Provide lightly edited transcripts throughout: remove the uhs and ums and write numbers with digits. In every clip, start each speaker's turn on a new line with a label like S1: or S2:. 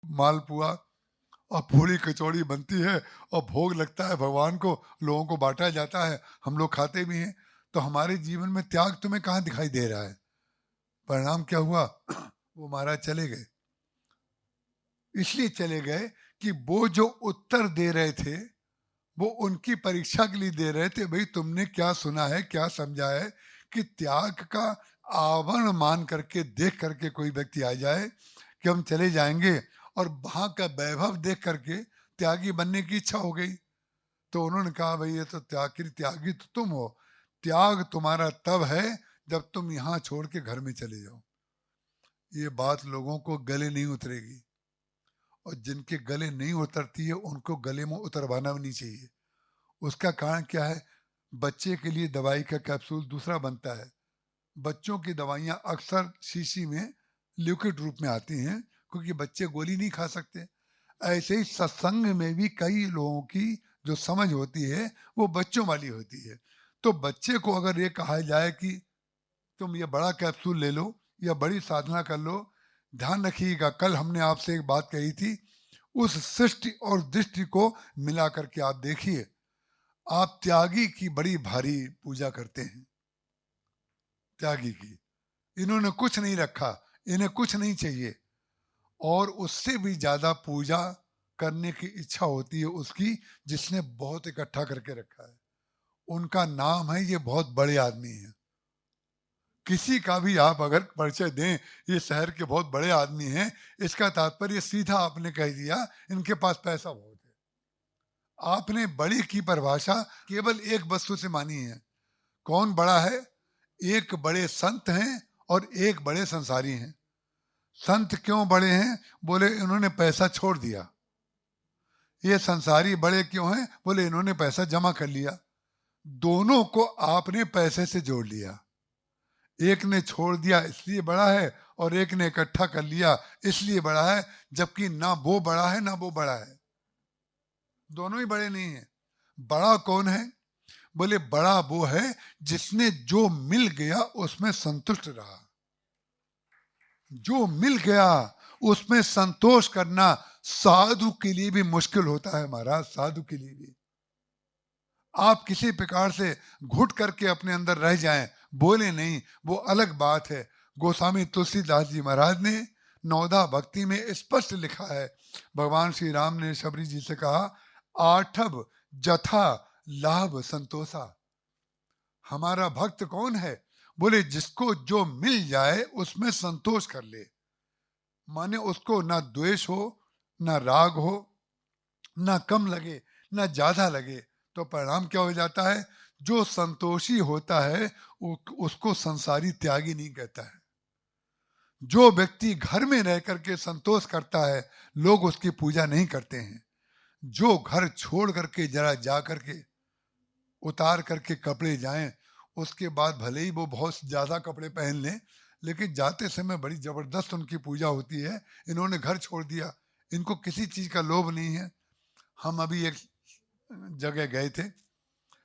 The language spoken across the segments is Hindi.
S1: मालपुआ और पूरी कचौड़ी बनती है और भोग लगता है भगवान को, लोगों को बांटा जाता है, हम लोग खाते भी हैं। तो हमारे जीवन में त्याग तुम्हें कहाँ दिखाई दे रहा है? परिणाम क्या हुआ? वो महाराज चले गए। इसलिए चले गए कि वो जो उत्तर दे रहे थे वो उनकी परीक्षा के लिए दे रहे थे, भाई तुमने क्या सुना है, क्या समझा है। कि त्याग का आवरण मान करके देख करके कोई व्यक्ति आ जाए कि हम चले जाएंगे, और वहां का वैभव देख करके त्यागी बनने की इच्छा हो गई। तो उन्होंने कहा भाई ये तो त्यागी तो तुम हो, त्याग तुम्हारा तब है जब तुम यहाँ छोड़ के घर में चले जाओ। ये बात लोगों को गले नहीं उतरेगी, और जिनके गले नहीं उतरती है उनको गले में उतरवाना भी नहीं चाहिए। उसका कारण क्या है? बच्चे के लिए दवाई का कैप्सूल दूसरा बनता है। बच्चों की दवाइयां अक्सर शीशी में लिक्विड रूप में आती हैं, क्योंकि बच्चे गोली नहीं खा सकते। ऐसे ही सत्संग में भी कई लोगों की जो समझ होती है वो बच्चों वाली होती है। तो बच्चे को अगर ये कहा जाए कि तुम ये बड़ा कैप्सूल ले लो या बड़ी साधना कर लो, ध्यान रखिएगा कल हमने आपसे एक बात कही थी, उस सृष्टि और दृष्टि को मिला करके आप देखिए। आप त्यागी की बड़ी भारी पूजा करते हैं, त्यागी की। इन्होंने कुछ नहीं रखा, इन्हें कुछ नहीं चाहिए, और उससे भी ज्यादा पूजा करने की इच्छा होती है उसकी जिसने बहुत इकट्ठा करके रखा है। उनका नाम है ये बहुत बड़े आदमी हैं। किसी का भी आप अगर परिचय दें, ये शहर के बहुत बड़े आदमी हैं, इसका तात्पर्य सीधा आपने कह दिया इनके पास पैसा बहुत है। आपने बड़ी की परिभाषा केवल एक वस्तु से मानी है। कौन बड़ा है? एक बड़े संत हैं और एक बड़े संसारी हैं। संत क्यों बड़े हैं? बोले इन्होंने पैसा छोड़ दिया। ये संसारी बड़े क्यों हैं? बोले इन्होंने पैसा जमा कर लिया। दोनों को आपने पैसे से जोड़ लिया। एक ने छोड़ दिया इसलिए बड़ा है, और एक ने इकट्ठा कर लिया इसलिए बड़ा है, जबकि ना वो बड़ा है ना वो बड़ा है। दोनों ही बड़े नहीं है। बड़ा कौन है? बोले बड़ा वो है जिसने जो मिल गया उसमें संतुष्ट रहा। जो मिल गया उसमें संतोष करना साधु के लिए भी मुश्किल होता है महाराज, साधु के लिए भी। आप किसी प्रकार से घुट करके अपने अंदर रह जाएं, बोले नहीं, वो अलग बात है। गोस्वामी तुलसीदास जी महाराज ने नवदा भक्ति में स्पष्ट लिखा है, भगवान श्री राम ने शबरी जी से कहा, आठव जथा लाभ संतोषा। हमारा भक्त कौन है? बोले जिसको जो मिल जाए उसमें संतोष कर ले। माने उसको ना द्वेष हो, ना राग हो, ना कम लगे ना ज्यादा लगे। तो परिणाम क्या हो जाता है? जो संतोषी होता है उसको संसारी त्यागी नहीं कहता है। जो व्यक्ति घर में रह करके संतोष करता है लोग उसकी पूजा नहीं करते हैं। जो घर छोड़ करके जरा जा करके उतार करके कपड़े जाएं, उसके बाद भले ही वो बहुत ज्यादा कपड़े पहन लें, लेकिन जाते समय बड़ी जबरदस्त उनकी पूजा होती है। इन्होंने घर छोड़ दिया, इनको किसी चीज का लोभ नहीं है। हम अभी एक जगह गए थे,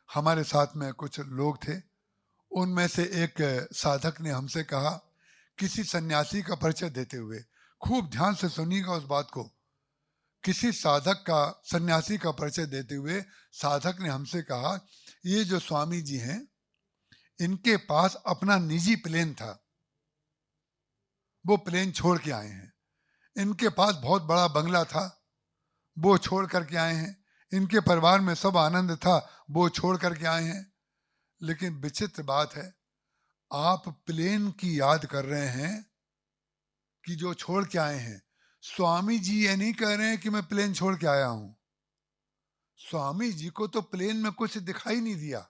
S1: हमारे साथ में कुछ लोग थे, उनमें से एक साधक ने हमसे कहा, किसी सन्यासी का परिचय देते हुए, खूब ध्यान से सुनिएगा उस बात को, किसी साधक का सन्यासी का परिचय देते हुए साधक ने हमसे कहा, ये जो स्वामी जी हैं इनके पास अपना निजी प्लेन था, वो प्लेन छोड़ के आए हैं। इनके पास बहुत बड़ा बंगला था, वो छोड़ करके आए हैं। इनके परिवार में सब आनंद था, वो छोड़ करके आए हैं। लेकिन विचित्र बात है, आप प्लेन की याद कर रहे हैं कि जो छोड़ के आए हैं। स्वामी जी ये नहीं कह रहे हैं कि मैं प्लेन छोड़ के आया हूं। स्वामी जी को तो प्लेन में कुछ दिखाई नहीं दिया,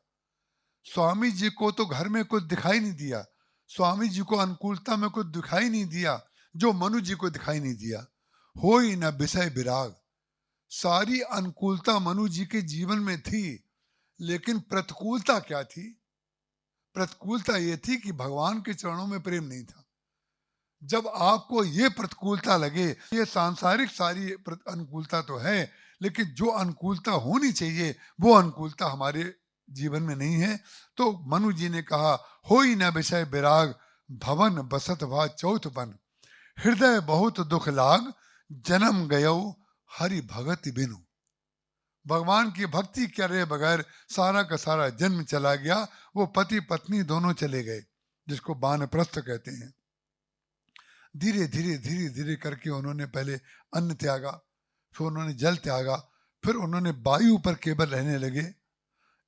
S1: स्वामी जी को तो घर में कुछ दिखाई नहीं दिया, स्वामी जी को अनुकूलता में कुछ दिखाई नहीं दिया जो मनु जी को दिखाई नहीं दिया। हो ही न विषय विराग। सारी अनुकूलता मनु जी के जीवन में थी, लेकिन प्रतिकूलता क्या थी? प्रतिकूलता ये थी कि भगवान के चरणों में प्रेम नहीं था। जब आपको ये प्रतिकूलता लगे, ये सांसारिक सारी अनुकूलता तो है, लेकिन जो अनुकूलता होनी चाहिए वो अनुकूलता हमारे जीवन में नहीं है, तो मनु जी ने कहा, होई न विषय विराग, भवन बसत भा चौथ बन, हृदय बहुत दुख लाग, जन्म गयो हरि भगति बिनु। भगवान की भक्ति करे बगैर सारा का सारा जन्म चला गया। वो पति पत्नी दोनों चले गए, जिसको वानप्रस्थ कहते हैं। धीरे धीरे धीरे धीरे करके उन्होंने पहले अन्न त्यागा, फिर उन्होंने जल त्यागा, फिर उन्होंने वायु पर केवल रहने लगे।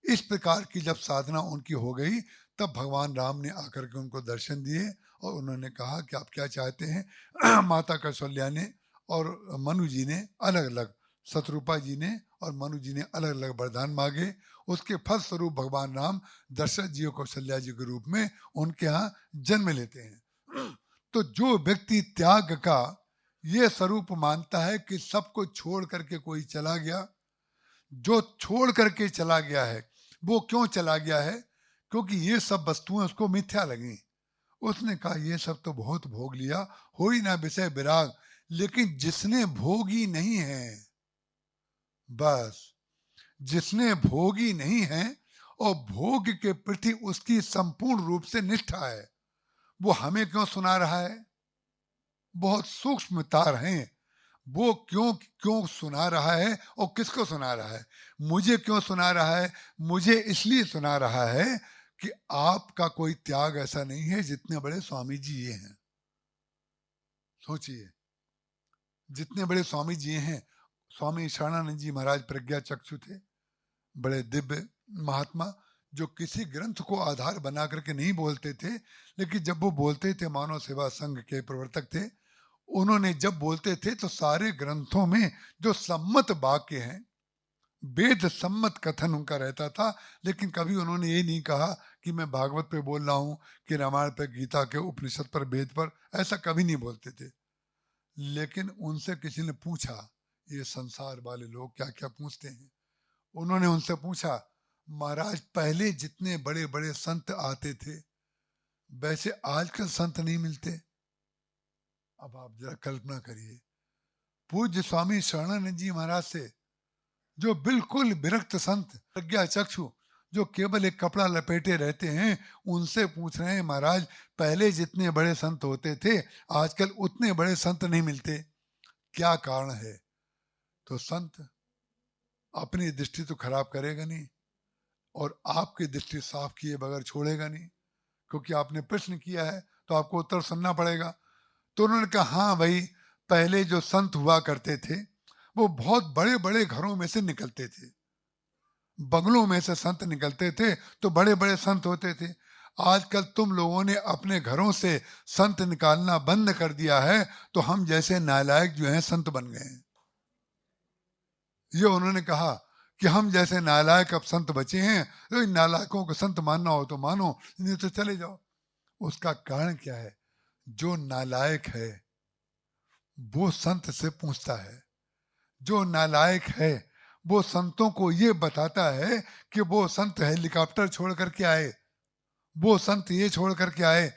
S1: इस प्रकार की जब साधना उनकी हो गई, तब भगवान राम ने आकर के उनको दर्शन दिए और उन्होंने कहा कि आप क्या चाहते हैं। माता कौशल्या ने और मनु जी ने अलग अलग, शत्रुपा जी ने और मनु जी ने अलग अलग वरदान मांगे। उसके फलस्वरूप भगवान राम दशरथ जी और कौशल्या जी के रूप में उनके यहाँ जन्म लेते हैं। तो जो व्यक्ति त्याग का ये स्वरूप मानता है कि सबको छोड़ करके कोई चला गया, जो छोड़ करके चला गया है वो क्यों चला गया है? क्योंकि ये सब वस्तुएं उसको मिथ्या लगी। उसने कहा ये सब तो बहुत भोग लिया, हो ही ना विषय विराग। लेकिन जिसने भोगी नहीं है, बस जिसने भोगी नहीं है और भोग के प्रति उसकी संपूर्ण रूप से निष्ठा है, वो हमें क्यों सुना रहा है? बहुत सूक्ष्म तार हैं। वो क्यों क्यों सुना रहा है और किसको सुना रहा है? मुझे क्यों सुना रहा है? मुझे इसलिए सुना रहा है कि आपका कोई त्याग ऐसा नहीं है जितने बड़े स्वामी जी ये हैं। सोचिए, जितने बड़े स्वामी जी हैं। स्वामी शरणानंद जी महाराज प्रज्ञा चक्षु थे, बड़े दिव्य महात्मा, जो किसी ग्रंथ को आधार बना करके नहीं बोलते थे, लेकिन जब वो बोलते थे, मानव सेवा संघ के प्रवर्तक थे, उन्होंने जब बोलते थे तो सारे ग्रंथों में जो सम्मत वाक्य हैं, वेद सम्मत कथन उनका रहता था। लेकिन कभी उन्होंने ये नहीं कहा कि मैं भागवत पे बोल रहा हूं कि रामायण पे, गीता के, उपनिषद पर, वेद पर, ऐसा कभी नहीं बोलते थे। लेकिन उनसे किसी ने पूछा, ये संसार वाले लोग क्या क्या पूछते हैं, उन्होंने उनसे पूछा, महाराज पहले जितने बड़े बड़े संत आते थे वैसे आजकल संत नहीं मिलते। अब आप जरा कल्पना करिए, पूज्य स्वामी शरणानंद जी महाराज से, जो बिल्कुल विरक्त संत, प्रज्ञा चक्षु, जो केवल एक कपड़ा लपेटे रहते हैं, उनसे पूछ रहे हैं महाराज पहले जितने बड़े संत होते थे आजकल उतने बड़े संत नहीं मिलते, क्या कारण है? तो संत अपनी दृष्टि तो खराब करेगा नहीं और आपकी दृष्टि साफ किए बगैर छोड़ेगा नहीं, क्योंकि आपने प्रश्न किया है तो आपको उत्तर सुनना पड़ेगा। तो उन्होंने कहा हाँ भाई, पहले जो संत हुआ करते थे वो बहुत बड़े बड़े घरों में से निकलते थे, बंगलों में से संत निकलते थे तो बड़े बड़े संत होते थे। आजकल तुम लोगों ने अपने घरों से संत निकालना बंद कर दिया है, तो हम जैसे नालायक जो हैं संत बन गए हैं। ये उन्होंने कहा कि हम जैसे नालायक अब संत बचे हैं, तो इन नालायकों को संत मानना हो तो मानो, नहीं तो चले जाओ। उसका कारण क्या है? जो नालायक है वो संत से पूछता है, जो नालायक है वो संतों को ये बताता है कि वो संत हेलीकॉप्टर छोड़ करके आए, वो संत ये छोड़ करके आए।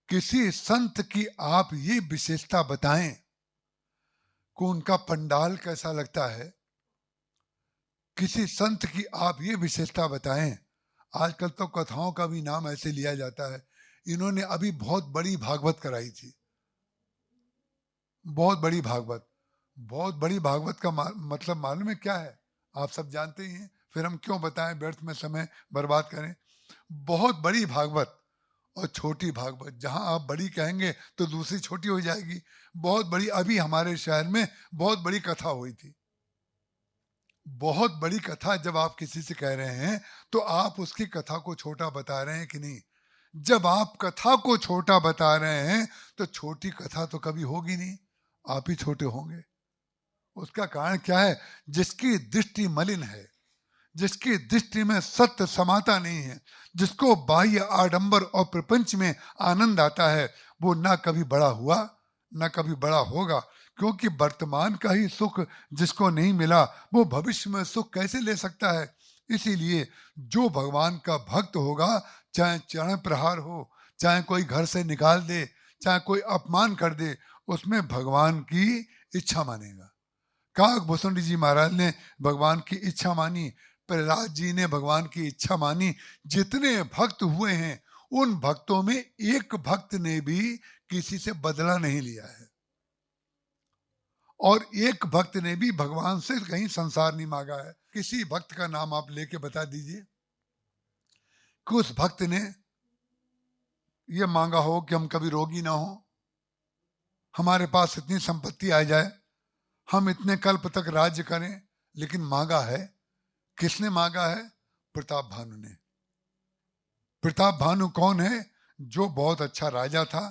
S1: किसी संत की आप ये विशेषता बताएं कि उनका पंडाल कैसा लगता है, किसी संत की आप ये विशेषता बताएं। आजकल तो कथाओं का भी नाम ऐसे लिया जाता है। इन्होंने अभी बहुत बड़ी भागवत कराई थी, बहुत बड़ी भागवत। बहुत बड़ी भागवत का मतलब मालूम है क्या है? आप सब जानते ही हैं, फिर हम क्यों बताएं, व्यर्थ में समय बर्बाद करें। बहुत बड़ी भागवत और छोटी भागवत, जहां आप बड़ी कहेंगे तो दूसरी छोटी हो जाएगी। बहुत बड़ी, अभी हमारे शहर में बहुत बड़ी कथा हुई थी। बहुत बड़ी कथा जब आप किसी से कह रहे हैं तो आप उसकी कथा को छोटा बता रहे हैं कि नहीं? जब आप कथा को छोटा बता रहे हैं तो छोटी कथा तो कभी होगी नहीं, आप ही छोटे होंगे। उसका कारण क्या है? जिसकी दृष्टि मलिन है, जिसकी दृष्टि में सत्य समाता नहीं है, जिसको बाह्य आडंबर और प्रपंच में आनंद आता है, वो ना कभी बड़ा हुआ ना कभी बड़ा होगा। क्योंकि वर्तमान का ही सुख जिसको नहीं मिला वो भविष्य में सुख कैसे ले सकता है? इसीलिए जो भगवान का भक्त होगा, चाहे चरण प्रहार हो, चाहे कोई घर से निकाल दे, चाहे कोई अपमान कर दे, उसमें भगवान की इच्छा मानेगा। काकभूषण जी महाराज ने भगवान की इच्छा मानी, प्रहलाद जी ने भगवान की इच्छा मानी। जितने भक्त हुए हैं उन भक्तों में एक भक्त ने भी किसी से बदला नहीं लिया है। और एक भक्त ने भी भगवान से कहीं संसार नहीं मांगा है। किसी भक्त का नाम आप लेके बता दीजिए कि उस भक्त ने ये मांगा हो कि हम कभी रोगी ना हो, हमारे पास इतनी संपत्ति आ जाए, हम इतने कल्प तक राज्य करें। लेकिन मांगा है, किसने मांगा है? प्रताप भानु ने। प्रताप भानु कौन है? जो बहुत अच्छा राजा था,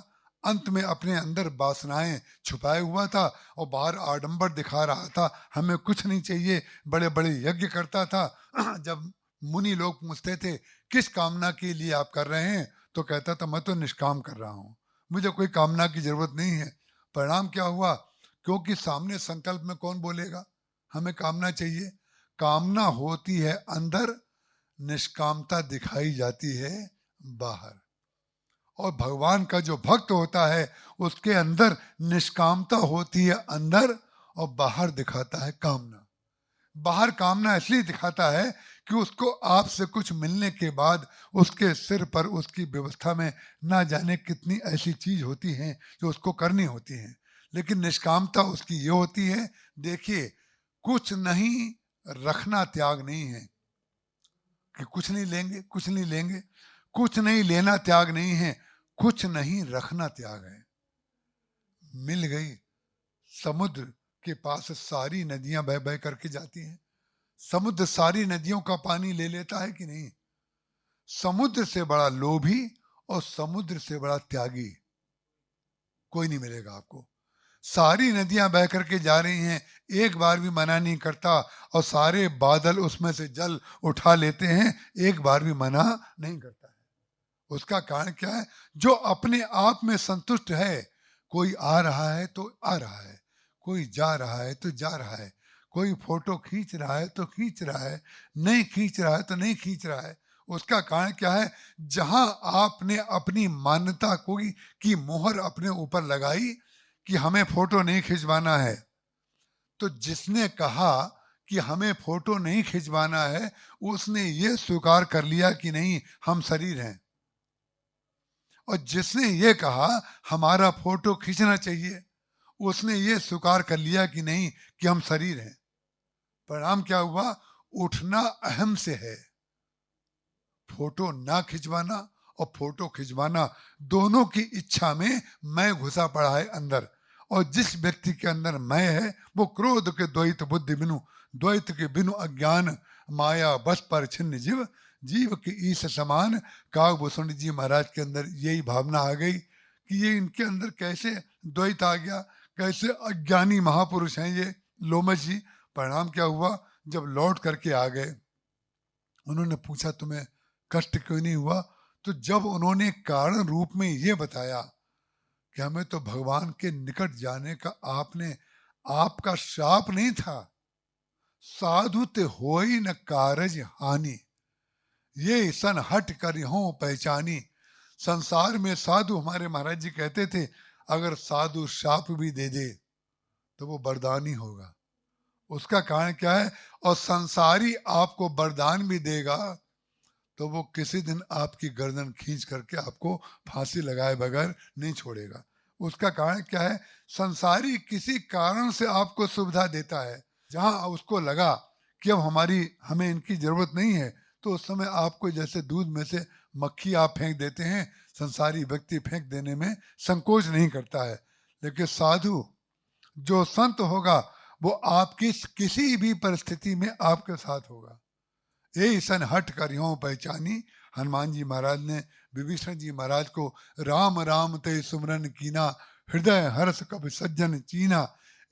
S1: अंत में अपने अंदर वासनाएं छुपाए हुआ था और बाहर आडंबर दिखा रहा था, हमें कुछ नहीं चाहिए, बड़े बड़े यज्ञ करता था। जब मुनि लोग पूछते थे किस कामना के लिए आप कर रहे हैं, तो कहता था मैं तो निष्काम कर रहा हूं, मुझे कोई कामना की जरूरत नहीं है। परिणाम क्या हुआ? क्योंकि सामने संकल्प में कौन बोलेगा हमें कामना चाहिए? कामना होती है अंदर, निष्कामता दिखाई जाती है बाहर। और भगवान का जो भक्त होता है उसके अंदर निष्कामता होती है अंदर, और बाहर दिखाता है कामना। बाहर कामना इसलिए दिखाता है कि उसको आपसे कुछ मिलने के बाद उसके सिर पर उसकी व्यवस्था में ना जाने कितनी ऐसी चीज होती हैं जो उसको करनी होती हैं। लेकिन निष्कामता उसकी ये होती है, देखिए कुछ नहीं रखना त्याग नहीं है कि कुछ नहीं लेंगे, कुछ नहीं लेंगे, कुछ नहीं लेना त्याग नहीं है, कुछ नहीं रखना त्याग है। मिल गई, समुद्र के पास सारी नदियां बह बह करके जाती हैं। समुद्र सारी नदियों का पानी ले लेता है कि नहीं? समुद्र से बड़ा लोभी और समुद्र से बड़ा त्यागी कोई नहीं मिलेगा आपको। सारी नदियां बह करके जा रही हैं, एक बार भी मना नहीं करता, और सारे बादल उसमें से जल उठा लेते हैं, एक बार भी मना नहीं करता है। उसका कारण क्या है? जो अपने आप में संतुष्ट है। कोई आ रहा है तो आ रहा है, कोई जा रहा है तो जा रहा है, कोई फोटो खींच रहा है तो खींच रहा है, नहीं खींच रहा है तो नहीं खींच रहा है। उसका कारण क्या है? जहां आपने अपनी मान्यता की मोहर अपने ऊपर लगाई कि हमें फोटो नहीं खिंचवाना है, तो जिसने कहा कि हमें फोटो नहीं खिंचवाना है उसने ये स्वीकार कर लिया कि नहीं हम शरीर हैं, और जिसने ये कहा हमारा फोटो खींचना चाहिए उसने ये स्वीकार कर लिया कि नहीं कि हम शरीर हैं। परिणाम क्या हुआ? उठना अहम से है। फोटो ना खिंचवाना और फोटो खिंचवाना, दोनों की इच्छा में मैं घुसा पड़ा है अंदर। और जिस व्यक्ति के अंदर मैं है वो क्रोध के द्वैत बुद्धि बिनु, द्वैत के बिनु अज्ञान माया बस पर छिन्न जीव, जीव के ईश समान। कागभूषण जी महाराज के अंदर यही भावना आ गई कि ये इनके अंदर कैसे द्वैत आ गया, कैसे अज्ञानी महापुरुष हैं ये लोमश जी। परिणाम क्या हुआ? जब लौट करके आ गए, उन्होंने पूछा तुम्हें कष्ट क्यों नहीं हुआ? तो जब उन्होंने कारण रूप में ये बताया कि हमें तो भगवान के निकट जाने का आपका श्राप नहीं था, साधु ते होई न कारज हानि, ये सन हट कर हो पहचानी। संसार में साधु, हमारे महाराज जी कहते थे, अगर साधु श्राप भी दे दे तो वो वरदानी होगा। उसका कारण क्या है? और संसारी आपको वरदान भी देगा तो वो किसी दिन आपकी गर्दन खींच करके आपको फांसी लगाए बगैर नहीं छोड़ेगा। उसका कारण क्या है? संसारी किसी कारण से आपको सुविधा देता है, जहां उसको लगा कि अब हमें इनकी जरूरत नहीं है, तो उस समय आपको जैसे दूध में से मक्खी आप फेंक देते हैं, संसारी व्यक्ति फेंक देने में संकोच नहीं करता है। लेकिन साधु जो संत होगा वो आपकी किसी भी परिस्थिति में आपके साथ होगा। यही सन हट कर यों पहचानी। हनुमान जी महाराज ने विभीषण जी महाराज को राम राम ते सुमरन कीना, हृदय हर्ष कब सज्जन चीना,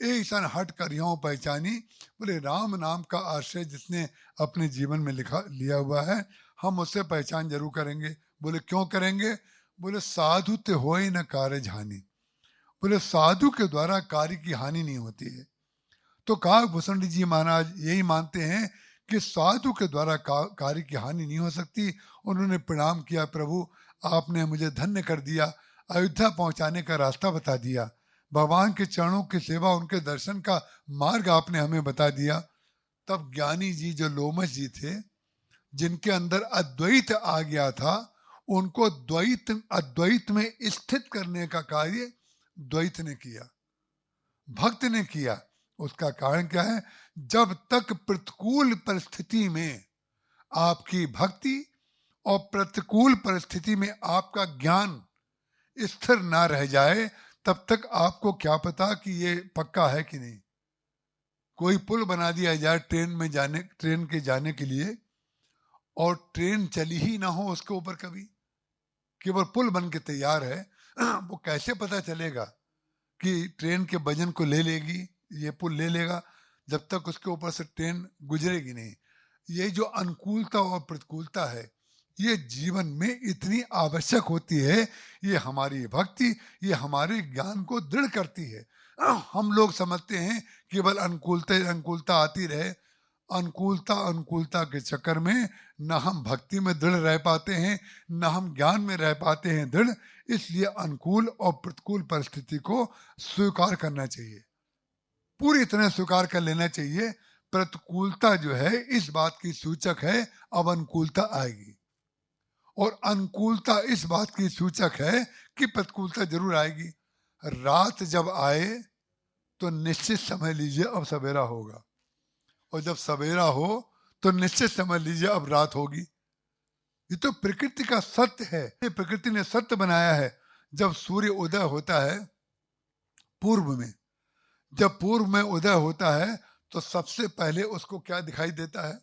S1: यही सन हट कर यों पहचानी। बोले राम नाम का आश्रय जिसने अपने जीवन में लिया हुआ है, हम उससे पहचान जरूर करेंगे। बोले क्यों करेंगे? बोले साधु ते होए न कार्य हानि। बोले साधु के द्वारा कार्य की हानि नहीं होती है। तो काकभूषण जी महाराज यही मानते हैं कि साधु के द्वारा कार्य की हानि नहीं हो सकती। उन्होंने प्रणाम किया, प्रभु आपने मुझे धन्य कर दिया, अयोध्या पहुंचाने का रास्ता बता दिया, भगवान के चरणों की सेवा, उनके दर्शन का मार्ग आपने हमें बता दिया। तब ज्ञानी जी जो लोमश जी थे, जिनके अंदर अद्वैत आ गया था, उनको अद्वैत में स्थित करने का कार्य द्वैत ने किया, भक्त ने किया। उसका कारण क्या है? जब तक प्रतिकूल परिस्थिति में आपकी भक्ति और प्रतिकूल परिस्थिति में आपका ज्ञान स्थिर ना रह जाए, तब तक आपको क्या पता कि ये पक्का है कि नहीं। कोई पुल बना दिया जाए ट्रेन के जाने के लिए, और ट्रेन चली ही ना हो उसके ऊपर कभी, केवल पुल बन के तैयार है, वो कैसे पता चलेगा कि ट्रेन के वजन को ले लेगी, ये पुल ले लेगा, जब तक उसके ऊपर से ट्रेन गुजरेगी नहीं। ये जो अनुकूलता और प्रतिकूलता है, ये जीवन में इतनी आवश्यक होती है। ये हमारी भक्ति, ये हमारे ज्ञान को दृढ़ करती है। हम लोग समझते हैं केवल अनुकूलता आती रहे, अनुकूलता के चक्कर में न हम भक्ति में दृढ़ रह पाते हैं, न हम ज्ञान में रह पाते हैं दृढ़। इसलिए अनुकूल और प्रतिकूल परिस्थिति को स्वीकार करना चाहिए, पूरी तरह स्वीकार कर लेना चाहिए। प्रतिकूलता जो है इस बात की सूचक है अब अनुकूलता आएगी, और अनुकूलता इस बात की सूचक है कि प्रतिकूलता जरूर आएगी। रात जब आए तो निश्चित समझ लीजिए अब सवेरा होगा, और जब सवेरा हो तो निश्चित समझ लीजिए अब रात होगी। ये तो प्रकृति का सत्य है, ये प्रकृति ने सत्य बनाया है। जब सूर्य उदय होता है पूर्व में, जब पूर्व में उदय होता है तो सबसे पहले उसको क्या दिखाई देता है?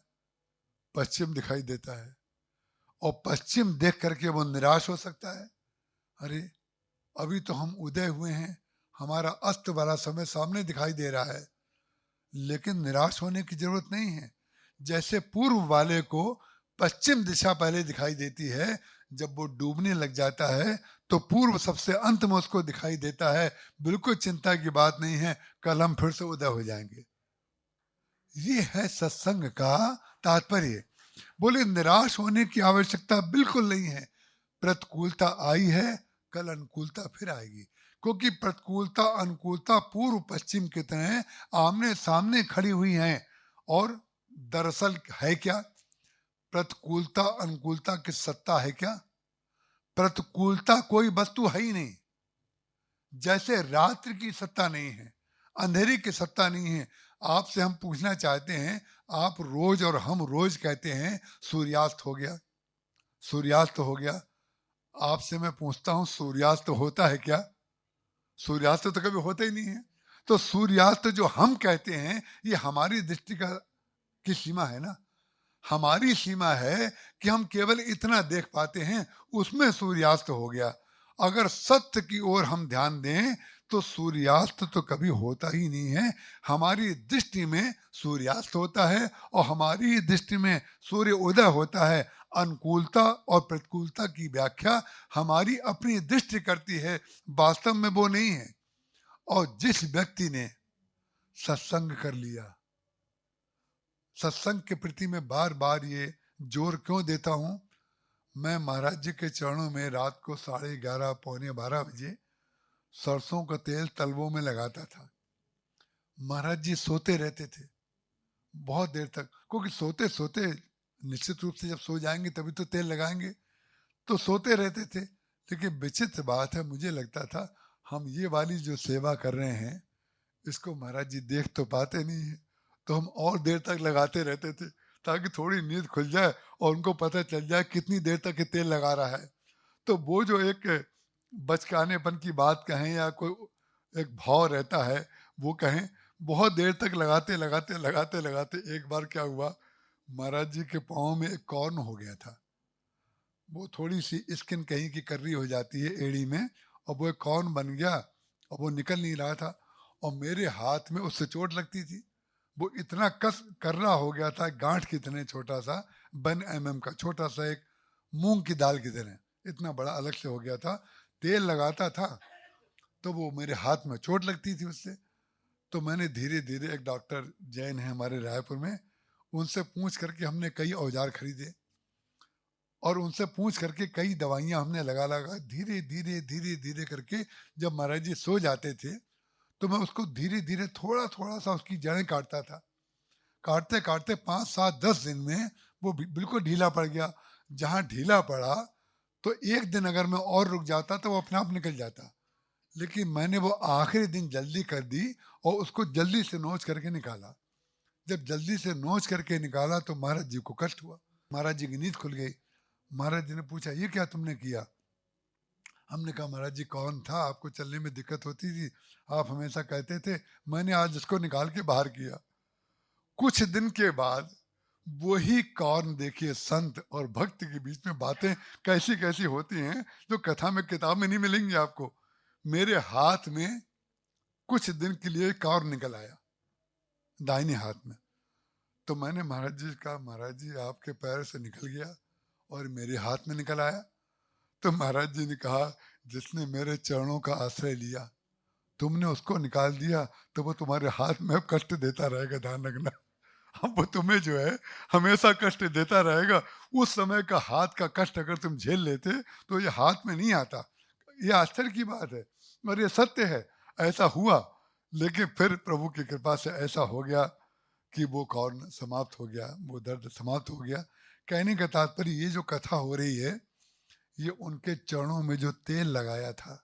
S1: पश्चिम दिखाई देता है, और पश्चिम देख करके वो निराश हो सकता है, अरे अभी तो हम उदय हुए हैं, हमारा अस्त वाला समय सामने दिखाई दे रहा है। लेकिन निराश होने की जरूरत नहीं है। जैसे पूर्व वाले को पश्चिम दिशा पहले दिखाई देती है, जब वो डूबने लग जाता है तो पूर्व सबसे अंत में उसको दिखाई देता है। बिल्कुल चिंता की बात नहीं है, कल हम फिर से उदय हो जाएंगे। ये है सत्संग का तात्पर्य। बोले निराश होने की आवश्यकता बिल्कुल नहीं है। प्रतिकूलता आई है, कल अनुकूलता फिर आएगी, क्योंकि प्रतिकूलता अनुकूलता पूर्व पश्चिम की तरह आमने सामने खड़ी हुई हैं। और दरअसल है क्या? प्रतिकूलता अनुकूलता की सत्ता है क्या? प्रतिकूलता कोई वस्तु है ही नहीं। जैसे रात्रि की सत्ता नहीं है, अंधेरे की सत्ता नहीं है। आपसे हम पूछना चाहते हैं, आप रोज और हम रोज कहते हैं सूर्यास्त हो गया, सूर्यास्त हो गया। आपसे मैं पूछता हूं सूर्यास्त होता है क्या? सूर्यास्त तो कभी होता ही नहीं है। तो सूर्यास्त जो हम कहते हैं ये हमारी दृष्टि की सीमा है ना। हमारी सीमा है कि हम केवल इतना देख पाते हैं, उसमें सूर्यास्त हो गया। अगर सत्य की ओर हम ध्यान दें तो सूर्यास्त तो कभी होता ही नहीं है। हमारी दृष्टि में सूर्यास्त होता है और हमारी दृष्टि में सूर्य उदय होता है। अनुकूलता और प्रतिकूलता की व्याख्या हमारी अपनी दृष्टि करती है, वास्तव में वो नहीं है। और जिस व्यक्ति ने सत्संग कर लिया, सत्संग के प्रति मैं बार बार ये जोर क्यों देता हूं, मैं महाराज जी के चरणों में रात को 11:30 पौने 12 बजे सरसों का तेल तलवों में लगाता था। महाराज जी सोते रहते थे बहुत देर तक, क्योंकि सोते सोते निश्चित रूप से जब सो जाएंगे तभी तो तेल लगाएंगे, तो सोते रहते थे। लेकिन विचित्र बात है, मुझे लगता था हम ये वाली जो सेवा कर रहे हैं इसको महाराज जी देख तो पाते नहीं है, तो हम और देर तक लगाते रहते थे ताकि थोड़ी नींद खुल जाए और उनको पता चल जाए कितनी देर तक ये तेल लगा रहा है। तो वो जो एक बचकानेपन की बात कहें या कोई एक भाव रहता है वो कहें, बहुत देर तक लगाते लगाते लगाते लगाते एक बार क्या हुआ, महाराज जी के पाँव में एक कॉर्न हो गया था। वो थोड़ी सी स्किन कहीं की कर्री हो जाती है एड़ी में, और वो एक कॉर्न बन गया और वो निकल नहीं रहा था, और मेरे हाथ में उससे चोट लगती थी। वो इतना कस कर्रा हो गया था, गांठ की तरह छोटा सा, 1 mm का छोटा सा, एक मूंग की दाल की तरह इतना बड़ा अलग से हो गया था। तेल लगाता था तो वो मेरे हाथ में चोट लगती थी उससे। तो मैंने धीरे धीरे, एक डॉक्टर जैन है हमारे रायपुर में, उनसे पूछ करके हमने कई औजार खरीदे और उनसे पूछ करके कई दवाइयां हमने लगा धीरे धीरे धीरे धीरे करके जब महाराज जी सो जाते थे तो मैं उसको धीरे धीरे थोड़ा थोड़ा सा उसकी जड़ें काटता था। काटते काटते 5, 7, 10 दिन में वो बिल्कुल ढीला पड़ गया। जहां ढीला पड़ा तो एक दिन अगर मैं और रुक जाता तो वो अपने आप निकल जाता, लेकिन मैंने वो आखिरी दिन जल्दी कर दी और उसको जल्दी से नोच करके निकाला। जब जल्दी से नोच करके निकाला तो महाराज जी को कष्ट हुआ। महाराज जी की नींद खुल गई। महाराज जी ने पूछा, ये क्या तुमने किया? हमने कहा, महाराज जी कौन था, आपको चलने में दिक्कत होती थी, आप हमेशा कहते थे, मैंने आज उसको निकाल के बाहर किया। कुछ दिन के बाद वही कौन, देखिए संत और भक्त के बीच में बातें कैसी कैसी होती हैं जो कथा में किताब में नहीं मिलेंगी आपको। मेरे हाथ में कुछ दिन के लिए कौन निकल आया दाहिने हाथ में। तो मैंने महाराज जी कहा, महाराज जी आपके पैर से निकल गया और मेरे हाथ में निकल आया। तो महाराज जी ने कहा, जिसने मेरे चरणों का आश्रय लिया, तुमने उसको निकाल दिया तो वो तुम्हारे हाथ में अब कष्ट देता रहेगा, ध्यान रखना। अब वो तुम्हें जो है हमेशा कष्ट देता रहेगा। उस समय का हाथ का कष्ट अगर तुम झेल लेते तो ये हाथ में नहीं आता। ये आश्चर्य की बात है और ये सत्य है, ऐसा हुआ। लेकिन फिर प्रभु की कृपा से ऐसा हो गया कि वो कौन समाप्त हो गया, वो दर्द समाप्त हो गया। कहने का तात्पर्य, ये जो कथा हो रही है, ये उनके चरणों में जो तेल लगाया था,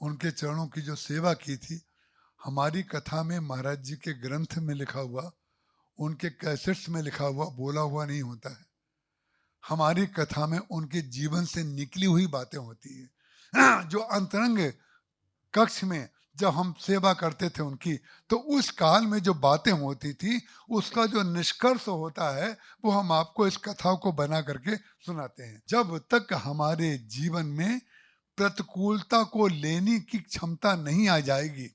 S1: उनके चरणों की जो सेवा की थी, हमारी कथा में महाराज जी के ग्रंथ में लिखा हुआ, उनके कैसेट्स में लिखा हुआ, बोला हुआ नहीं होता है। हमारी कथा में उनके जीवन से निकली हुई बातें होती है। जो अंतरंग कक्ष में जब हम सेवा करते थे उनकी, तो उस काल में जो बातें होती थी, उसका जो निष्कर्ष होता है, वो हम आपको इस कथा को बना करके सुनाते हैं। जब तक हमारे जीवन में प्रतिकूलता को लेने की क्षमता नहीं आ जाएगी,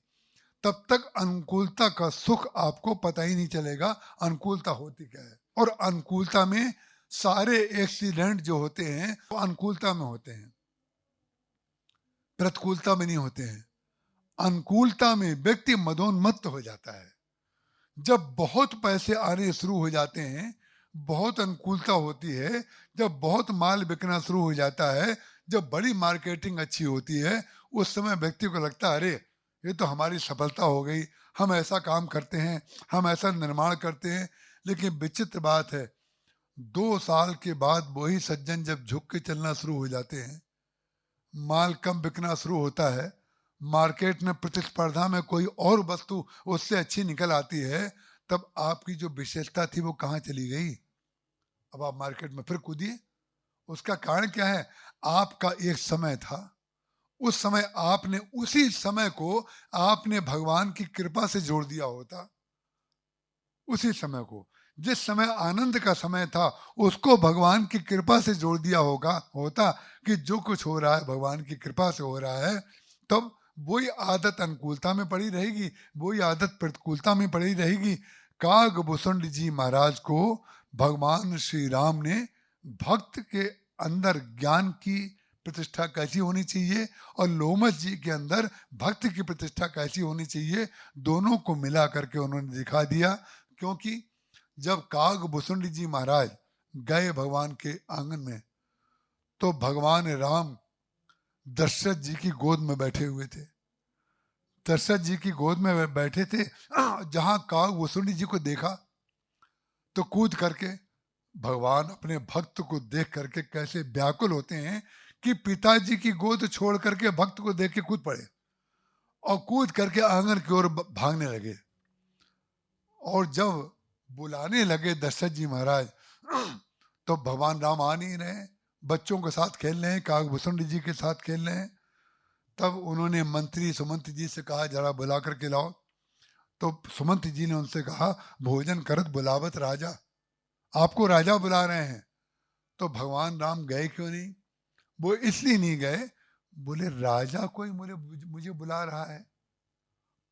S1: तब तक अनुकूलता का सुख आपको पता ही नहीं चलेगा अनुकूलता होती क्या है। और अनुकूलता में सारे एक्सीडेंट जो होते हैं वो अनुकूलता में होते हैं, प्रतिकूलता में नहीं होते हैं। अनुकूलता में व्यक्ति मदोन्मत्त हो जाता है। जब बहुत पैसे आने शुरू हो जाते हैं, बहुत अनुकूलता होती है, जब बहुत माल बिकना शुरू हो जाता है, जब बड़ी मार्केटिंग अच्छी होती है, उस समय व्यक्ति को लगता है, अरे ये तो हमारी सफलता हो गई, हम ऐसा काम करते हैं, हम ऐसा निर्माण करते हैं। लेकिन विचित्र बात है, 2 साल के बाद वही सज्जन जब झुक के चलना शुरू हो जाते हैं, माल कम बिकना शुरू होता है, मार्केट में प्रतिस्पर्धा में कोई और वस्तु उससे अच्छी निकल आती है, तब आपकी जो विशेषता थी वो कहाँ चली गई? अब आप मार्केट में फिर कूदिए। उसका कारण क्या है? आपका एक समय था, उस समय आपने, उसी समय को आपने भगवान की कृपा से जोड़ दिया होता। उसी समय को, जिस समय आनंद का समय था, उसको भगवान की कृपा से जोड़ दिया होता कि जो कुछ हो रहा है भगवान की कृपा से हो रहा है। तब वही आदत अनुकूलता में पड़ी रहेगी, वही आदत प्रतिकूलता में पड़ी रहेगी। कागभूषण जी महाराज को भगवान श्री राम ने भक्त के अंदर ज्ञान की प्रतिष्ठा कैसी होनी चाहिए और लोमस जी के अंदर भक्त की प्रतिष्ठा कैसी होनी चाहिए, दोनों को मिला करके उन्होंने दिखा दिया। क्योंकि जब कागभूषण जी महाराज गए भगवान के आंगन में, तो भगवान राम दशरथ जी की गोद में बैठे हुए थे। दशरथ जी की गोद में बैठे थे। जहां कागभूषण जी को देखा तो कूद करके, भगवान अपने भक्त को देख करके कैसे व्याकुल होते हैं कि पिताजी की गोद छोड़ करके भक्त को देख के कूद पड़े और कूद करके आंगन की ओर भागने लगे। और जब बुलाने लगे दशरथ जी महाराज, तो भगवान राम आ नहीं रहे, बच्चों के साथ खेल रहे हैं, कागभूषण जी के साथ खेल रहे हैं। तब उन्होंने मंत्री सुमंत जी से कहा, जरा बुला करके लाओ। तो सुमंत जी ने उनसे कहा, भोजन करत बुलावत राजा, आपको राजा बुला रहे हैं। तो भगवान राम गए क्यों नहीं? वो इसलिए नहीं गए, बोले राजा कोई मुझे बुला रहा है,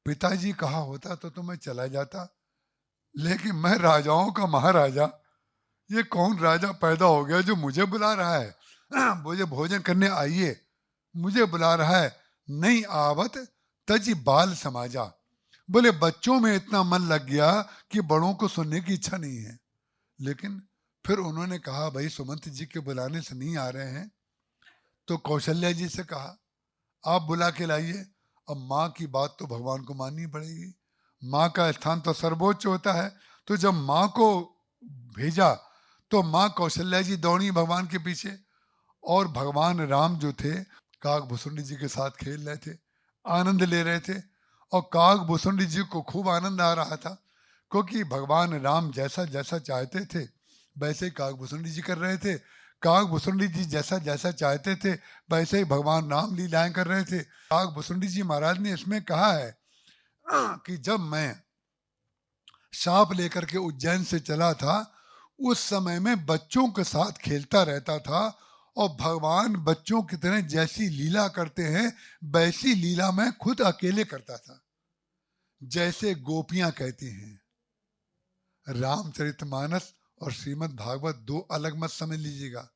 S1: पिताजी कहा होता तो मैं चला जाता, लेकिन मैं राजाओं का महाराजा, ये कौन राजा पैदा हो गया जो मुझे बुला रहा है? मुझे भोजन करने आइए, मुझे बुला रहा है। नहीं आवत तजी बाल समाजा, बोले बच्चों में इतना मन लग गया कि बड़ों को सुनने की इच्छा नहीं है। लेकिन फिर उन्होंने कहा, भाई सुमंत जी के बुलाने से नहीं आ रहे हैं, तो कौशल्या जी से कहा आप बुला के लाइए। अब माँ की बात तो भगवान को माननी पड़ेगी, माँ का स्थान तो सर्वोच्च होता है। तो जब माँ को भेजा तो माँ कौशल्या जी दौड़ी भगवान के पीछे, और भगवान राम जो थे कागभूषण जी के साथ खेल रहे थे। आनंद ले रहे थे और काकभूषुंडी जी को खूब आनंद आ रहा था, क्योंकि भगवान राम जैसा जैसा चाहते थे वैसे ही काकभूषुंडी जी कर रहे थे। काकभूषुंडी जी जैसा जैसा चाहते थे वैसे ही भगवान राम लीलाएं कर रहे थे। काकभूषुंडी जी महाराज ने इसमें कहा है कि जब मैं सांप लेकर के उज्जैन से चला था उस समय में बच्चों के साथ खेलता रहता था और भगवान बच्चों की तरह जैसी लीला करते हैं वैसी लीला मैं खुद अकेले करता था। जैसे गोपियां कहती हैं। रामचरितमानस और श्रीमद् भागवत दो अलग मत समझ लीजिएगा,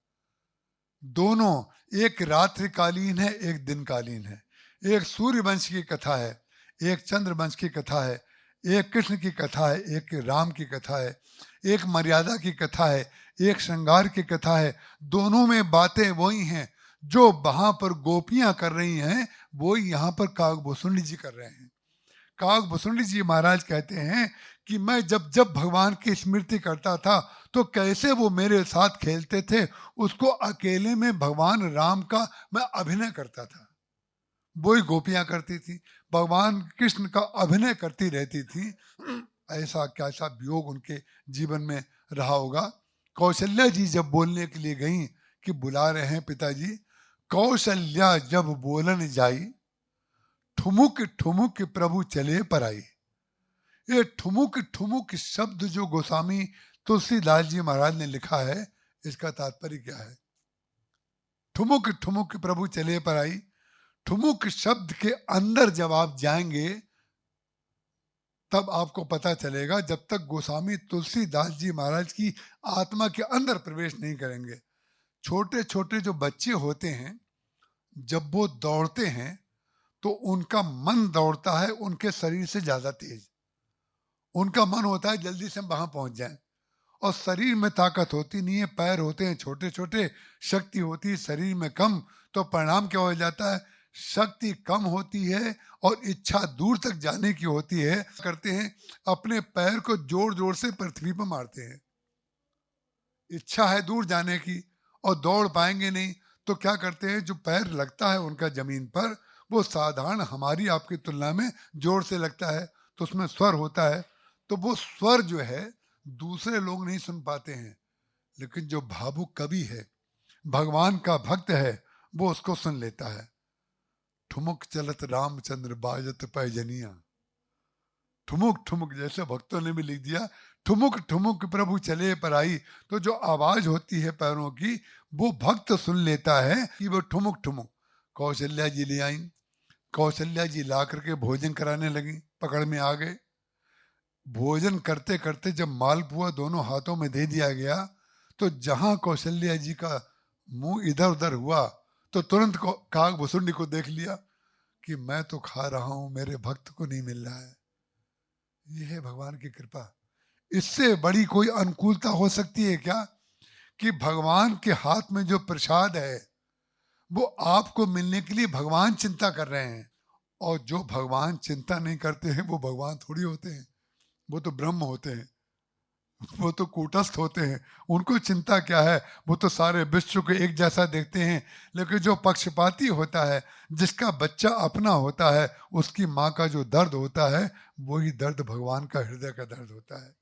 S1: दोनों एक रात्रिकालीन है एक दिनकालीन है। एक सूर्य वंश की कथा है, एक चंद्र वंश की कथा है, एक कृष्ण की कथा है, एक राम की कथा है, एक मर्यादा की कथा है, एक श्रृंगार की कथा है। दोनों में बातें वही हैं जो वहां पर गोपियां कर रही हैं, वो यहाँ पर काकभूषुंडी जी कर रहे हैं। काकभूषुंडी जी महाराज कहते हैं कि मैं जब जब भगवान की स्मृति करता था तो कैसे वो मेरे साथ खेलते थे, उसको अकेले में भगवान राम का मैं अभिनय करता था। वही गोपियां करती थी, भगवान कृष्ण का अभिनय करती रहती थी। ऐसा कैसा वियोग उनके जीवन में रहा होगा। कौशल्या जी जब बोलने के लिए गई कि बुला रहे हैं पिताजी, कौशल्या जब बोलन जाई ठुमुक ठुमुक प्रभु चले पर आई। ये ठुमुक ठुमुक शब्द जो गोस्वामी तुलसीदास जी महाराज ने लिखा है, इसका तात्पर्य क्या है? ठुमुक ठुमुक प्रभु चले पर आई, ठुमुक शब्द के अंदर जब आप जाएंगे तब आपको पता चलेगा। जब तक गोस्वामी तुलसीदास जी महाराज की आत्मा के अंदर प्रवेश नहीं करेंगे। छोटे छोटे जो बच्चे होते हैं जब वो दौड़ते हैं तो उनका मन दौड़ता है उनके शरीर से ज्यादा तेज। उनका मन होता है जल्दी से हम वहां पहुंच जाएं, और शरीर में ताकत होती नहीं है, पैर होते हैं छोटे छोटे, शक्ति होती है शरीर में कम। तो परिणाम क्या हो जाता है? शक्ति कम होती है और इच्छा दूर तक जाने की होती है। करते हैं अपने पैर को जोर जोर से पृथ्वी पर मारते हैं। इच्छा है दूर जाने की और दौड़ पाएंगे नहीं, तो क्या करते हैं? जो पैर लगता है उनका जमीन पर, वो साधारण हमारी आपकी तुलना में जोर से लगता है, तो उसमें स्वर होता है। तो वो स्वर जो है दूसरे लोग नहीं सुन पाते हैं, लेकिन जो भावुक कवि है, भगवान का भक्त है, वो उसको सुन लेता है। ठुमुक चलत रामचंद्र बाजत पैजनिया, ठुमुक ठुमुक, जैसे भक्तों ने भी लिख दिया, ठुमुक ठुमुक प्रभु चले पर आई। तो जो आवाज होती है पैरों की वो भक्त सुन लेता है कि वो ठुमुक ठुमुक। कौशल्या जी ले आई, कौशल्या जी ला करके भोजन कराने लगी, पकड़ में आ गए। भोजन करते करते जब मालपुआ दोनों हाथों में दे दिया गया तो जहां कौशल्या जी का मुंह इधर उधर हुआ तो तुरंत काकभूषुंडी को देख लिया कि मैं तो खा रहा हूं, मेरे भक्त को नहीं मिल रहा है। यह है भगवान की कृपा। इससे बड़ी कोई अनुकूलता हो सकती है क्या कि भगवान के हाथ में जो प्रसाद है वो आपको मिलने के लिए भगवान चिंता कर रहे हैं, और जो भगवान चिंता नहीं करते हैं वो भगवान थोड़ी होते हैं। वो तो ब्रह्म होते हैं, वो तो कूटस्थ होते हैं। उनको चिंता क्या है? वो तो सारे विश्व को एक जैसा देखते हैं। लेकिन जो पक्षपाती होता है, जिसका बच्चा अपना होता है, उसकी माँ का जो दर्द होता है वही दर्द भगवान का हृदय का दर्द होता है।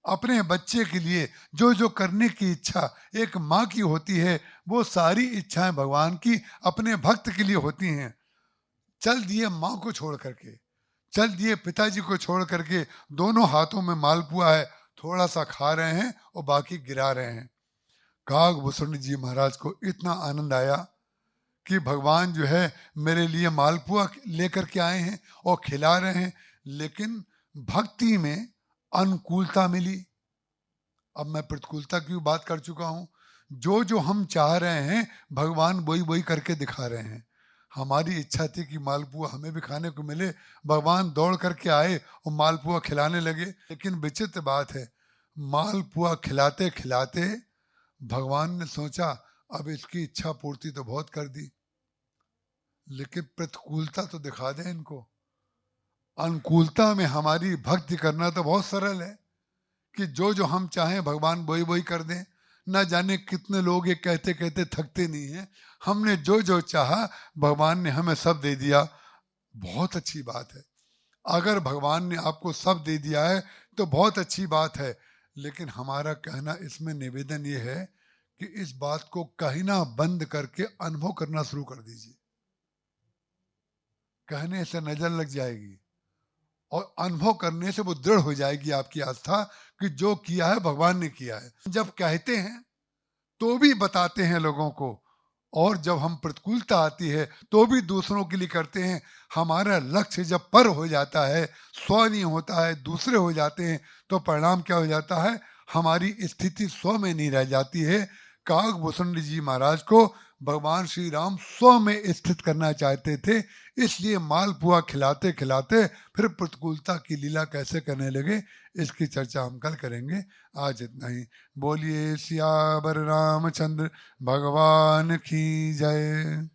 S1: अपने बच्चे के लिए जो जो करने की इच्छा एक माँ की होती है, वो सारी इच्छाएं भगवान की अपने भक्त के लिए होती हैं। चल दिए माँ को छोड़ करके, चल दिए पिताजी को छोड़ करके, दोनों हाथों में मालपुआ है, थोड़ा सा खा रहे हैं और बाकी गिरा रहे हैं। काकभूषुंडी जी महाराज को इतना आनंद आया कि भगवान जो है मेरे लिए मालपुआ लेकर के आए हैं और खिला रहे हैं, लेकिन भक्ति में अनुकूलता मिली। अब मैं प्रतिकूलता की बात कर चुका हूं। जो जो हम चाह रहे हैं भगवान वही वही करके दिखा रहे हैं। हमारी इच्छा थी कि मालपुआ हमें भी खाने को मिले, भगवान दौड़ करके आए और मालपुआ खिलाने लगे। लेकिन विचित्र बात है, मालपुआ खिलाते खिलाते भगवान ने सोचा अब इसकी इच्छा पूर्ति तो बहुत कर दी, लेकिन प्रतिकूलता तो दिखा दे इनको। अनुकूलता में हमारी भक्ति करना तो बहुत सरल है कि जो जो हम चाहें भगवान वही वही कर दें। न जाने कितने लोग ये कहते कहते थकते नहीं हैं। हमने जो जो चाहा भगवान ने हमें सब दे दिया। बहुत अच्छी बात है। अगर भगवान ने आपको सब दे दिया है तो बहुत अच्छी बात है, लेकिन हमारा कहना इसमें निवेदन ये है कि इस बात को कहना बंद करके अनुभव करना शुरू कर दीजिए। कहने से नजर लग जाएगी और अनुभव करने से वो दृढ़ हो जाएगी आपकी आस्था कि जो किया है भगवान ने किया है। जब कहते हैं तो भी बताते हैं लोगों को, और जब हम प्रतिकूलता आती है तो भी दूसरों के लिए करते हैं। हमारा लक्ष्य जब पर हो जाता है, स्व नहीं होता है, दूसरे हो जाते हैं, तो परिणाम क्या हो जाता है? हमारी स्थिति स्व में नहीं रह जाती है। काकभूषण जी महाराज को भगवान श्री राम स्व में स्थित करना चाहते थे, इसलिए मालपुआ खिलाते खिलाते फिर प्रतिकूलता की लीला कैसे करने लगे, इसकी चर्चा हम कल करेंगे। आज इतना ही। बोलिए सियावर रामचंद्र भगवान की जय।